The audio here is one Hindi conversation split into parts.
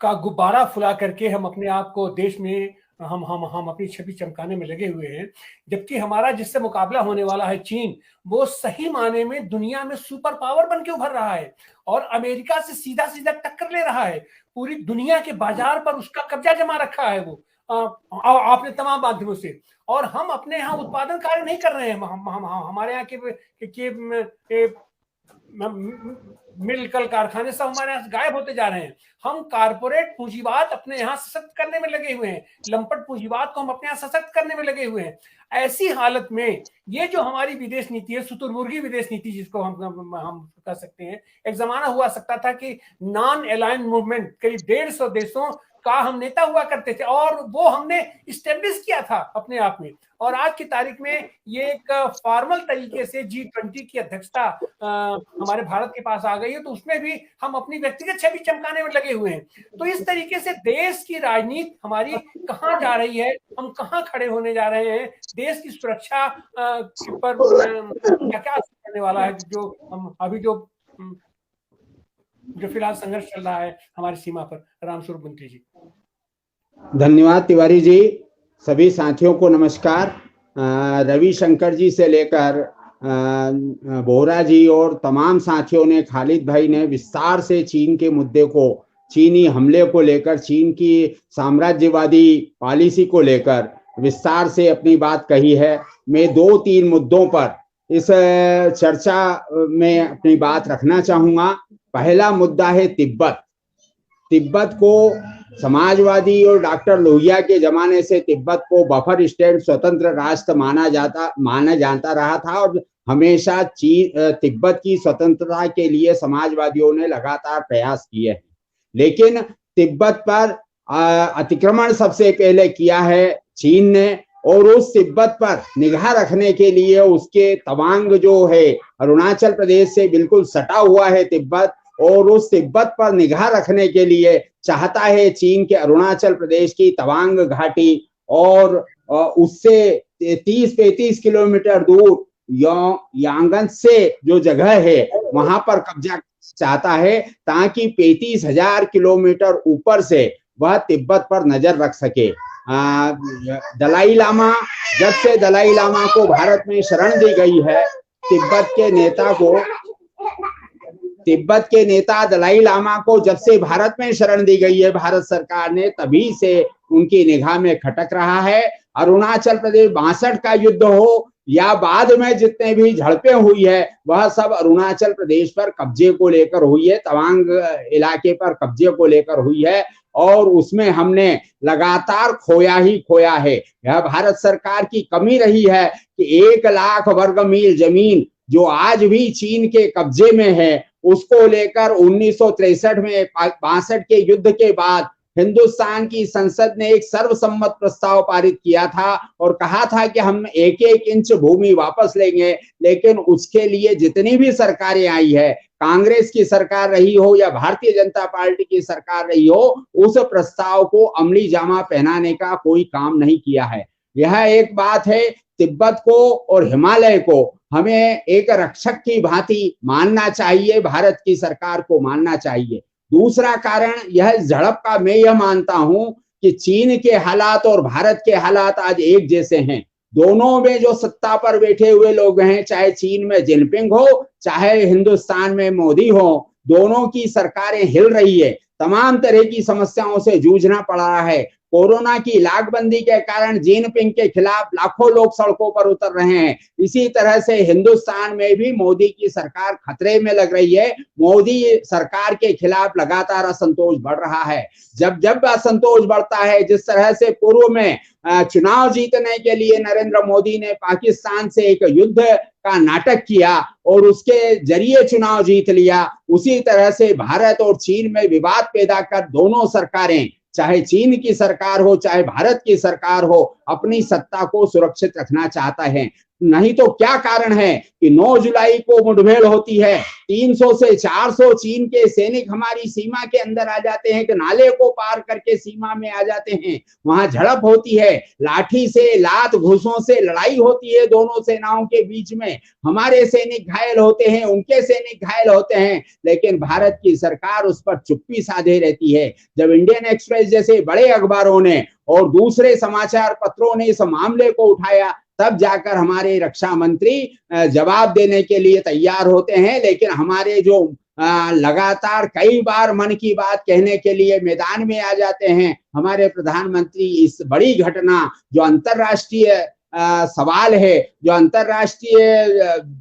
का गुब्बारा फुला करके हम अपने आप को देश में हम अपनी छवि चमकाने में लगे हुए हैं, जबकि हमारा जिससे मुकाबला होने वाला है चीन, वो सही माने में दुनिया में सुपर पावर बन के उभर रहा है और अमेरिका से सीधा सीधा टक्कर ले रहा है। पूरी दुनिया के बाजार पर उसका कब्जा जमा रखा है वो आपने तमाम माध्यमों से। और हम अपने यहाँ उत्पादन कार्य नहीं कर रहे हैं। हमारे यहाँ के मिल कल कारखाने सब हमारे यहाँ गायब होते जा रहे हैं। हम कारपोरेट पूंजीवाद अपने यहाँ सशक्त करने में लगे हुए हैं, लंपट पूंजीवाद को हम अपने यहाँ सशक्त करने में लगे हुए हैं। ऐसी हालत में ये जो हमारी विदेश नीति है, शुतुरमुर्गी विदेश नीति जिसको हम कह सकते हैं, एक जमाना हुआ सकता था कि नॉन अलाइंड मूवमेंट करीब 150 देशों का हम नेता हुआ करते थे और वो हमने इस्टेब्लिश किया था अपने आप में। और आज की तारीख में ये एक फॉर्मल तरीके से G20 की अध्यक्षता हमारे भारत के पास आ गई है, तो उसमें भी हम अपनी व्यक्तिगत छवि चमकाने में लगे हुए हैं। तो इस तरीके से देश की राजनीति हमारी कहाँ जा रही है, हम कहाँ खड़े होने जा रहे हैं, देश की सुरक्षा पर क्या क्या असर करने वाला है, जो हम अभी जो फिलहाल संघर्ष चल रहा है हमारी सीमा पर। रामस्वरूप मंत्री जी। धन्यवाद तिवारी जी। सभी साथियों को नमस्कार। रविशंकर जी से लेकर बोहरा जी और तमाम साथियों ने, खालिद भाई ने विस्तार से चीन के मुद्दे को, चीनी हमले को लेकर, चीन की साम्राज्यवादी पॉलिसी को लेकर विस्तार से अपनी बात कही है। मैं 2-3 मुद्दों पर इस चर्चा में अपनी बात रखना चाहूंगा। पहला मुद्दा है तिब्बत। तिब्बत को समाजवादी और डॉक्टर लोहिया के जमाने से तिब्बत को बफर स्टेट, स्वतंत्र राष्ट्र माना जाता रहा था और हमेशा तिब्बत की स्वतंत्रता के लिए समाजवादियों ने लगातार प्रयास किए हैं। लेकिन तिब्बत पर अतिक्रमण सबसे पहले किया है चीन ने, और उस तिब्बत पर निगाह रखने के लिए उसके तवांग जो है, अरुणाचल प्रदेश से बिल्कुल सटा हुआ है तिब्बत, और उस तिब्बत पर निगाह रखने के लिए चाहता है चीन के अरुणाचल प्रदेश की तवांग घाटी और उससे 30-35 किलोमीटर दूर यांगन से जो जगह है वहां पर कब्जा चाहता है, ताकि 35,000 किलोमीटर ऊपर से वह तिब्बत पर नजर रख सके। दलाई लामा, जब से दलाई लामा को भारत में शरण दी गई है, तिब्बत के नेता दलाई लामा को जब से भारत में शरण दी गई है भारत सरकार ने, तभी से उनकी निगाह में खटक रहा है। अरुणाचल प्रदेश 62 का युद्ध हो या बाद में जितने भी झड़पें हुई है, वह सब अरुणाचल प्रदेश पर कब्जे को लेकर हुई है, तवांग इलाके पर कब्जे को लेकर हुई है, और उसमें हमने लगातार खोया ही खोया है। यह भारत सरकार की कमी रही है कि 1 लाख वर्ग मील जमीन जो आज भी चीन के कब्जे में है, उसको लेकर 1963 में 62 के युद्ध के बाद हिंदुस्तान की संसद ने एक सर्वसम्मत प्रस्ताव पारित किया था और कहा था कि हम 1-1 इंच भूमि वापस लेंगे। लेकिन उसके लिए जितनी भी सरकारें आई है, कांग्रेस की सरकार रही हो या भारतीय जनता पार्टी की सरकार रही हो, उस प्रस्ताव को अमली जामा पहनाने का कोई काम नहीं किया है। यह एक बात है। तिब्बत को और हिमालय को हमें एक रक्षक की भांति मानना चाहिए, भारत की सरकार को मानना चाहिए। दूसरा कारण यह झड़प का मैं यह मानता हूं कि चीन के हालात और भारत के हालात आज एक जैसे हैं। दोनों में जो सत्ता पर बैठे हुए लोग हैं, चाहे चीन में जिनपिंग हो, चाहे हिंदुस्तान में मोदी हो, दोनों की सरकारें हिल रही है, तमाम तरह की समस्याओं से जूझना पड़ रहा है। कोरोना की लाकबंदी के कारण जिनपिंग के खिलाफ लाखों लोग सड़कों पर उतर रहे हैं। इसी तरह से हिंदुस्तान में भी मोदी की सरकार खतरे में लग रही है। मोदी सरकार के खिलाफ लगातार असंतोष बढ़ रहा है। जब असंतोष बढ़ता है, जिस तरह से पूर्व में चुनाव जीतने के लिए नरेंद्र मोदी ने पाकिस्तान से एक युद्ध का नाटक किया और उसके जरिए चुनाव जीत लिया, उसी तरह से भारत और चीन में विवाद पैदा कर दोनों सरकारें, चाहे चीन की सरकार हो चाहे भारत की सरकार हो, अपनी सत्ता को सुरक्षित रखना चाहता है। नहीं तो क्या कारण है कि 9 जुलाई को मुठभेड़ होती है, 300 से 400 चीन के सैनिक हमारी सीमा के अंदर आ जाते हैं कि नाले को पार करके सीमा में आ जाते हैं, वहां झड़प होती है, लाठी से लात घूसों से लड़ाई होती है दोनों सेनाओं के बीच में, हमारे सैनिक घायल होते हैं, उनके सैनिक घायल होते हैं, लेकिन भारत की सरकार उस पर चुप्पी साधे रहती है। जब इंडियन एक्सप्रेस जैसे बड़े अखबारों ने और दूसरे समाचार पत्रों ने इस मामले को उठाया, तब जाकर हमारे रक्षा मंत्री जवाब देने के लिए तैयार होते हैं। लेकिन हमारे जो लगातार कई बार मन की बात कहने के लिए मैदान में आ जाते हैं, हमारे प्रधानमंत्री इस बड़ी घटना जो अंतर्राष्ट्रीय सवाल है, जो अंतर्राष्ट्रीय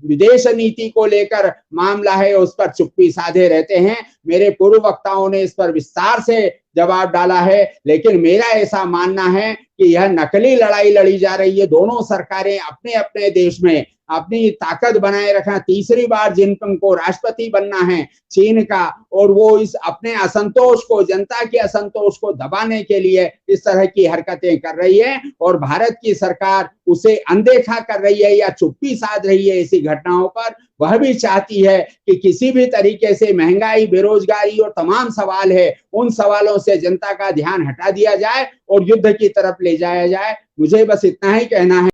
विदेश नीति को लेकर मामला है, उस पर चुप्पी साधे रहते हैं। मेरे पूर्व वक्ताओं ने इस पर विस्तार से जवाब डाला है, लेकिन मेरा ऐसा मानना है कि यह नकली लड़ाई लड़ी जा रही है। दोनों सरकारें अपने अपने देश में अपनी ताकत बनाए रखना, तीसरी बार जिनपिंग को राष्ट्रपति बनना है चीन का, और वो इस अपने असंतोष को, जनता के असंतोष को दबाने के लिए इस तरह की हरकतें कर रही है, और भारत की सरकार उसे अनदेखा कर रही है या चुप्पी साध रही है ऐसी घटनाओं पर। वह भी चाहती है कि किसी भी तरीके से महंगाई, बेरोजगारी और तमाम सवाल है, उन सवालों से जनता का ध्यान हटा दिया जाए और युद्ध की तरफ ले जाया जाए। मुझे बस इतना ही कहना है।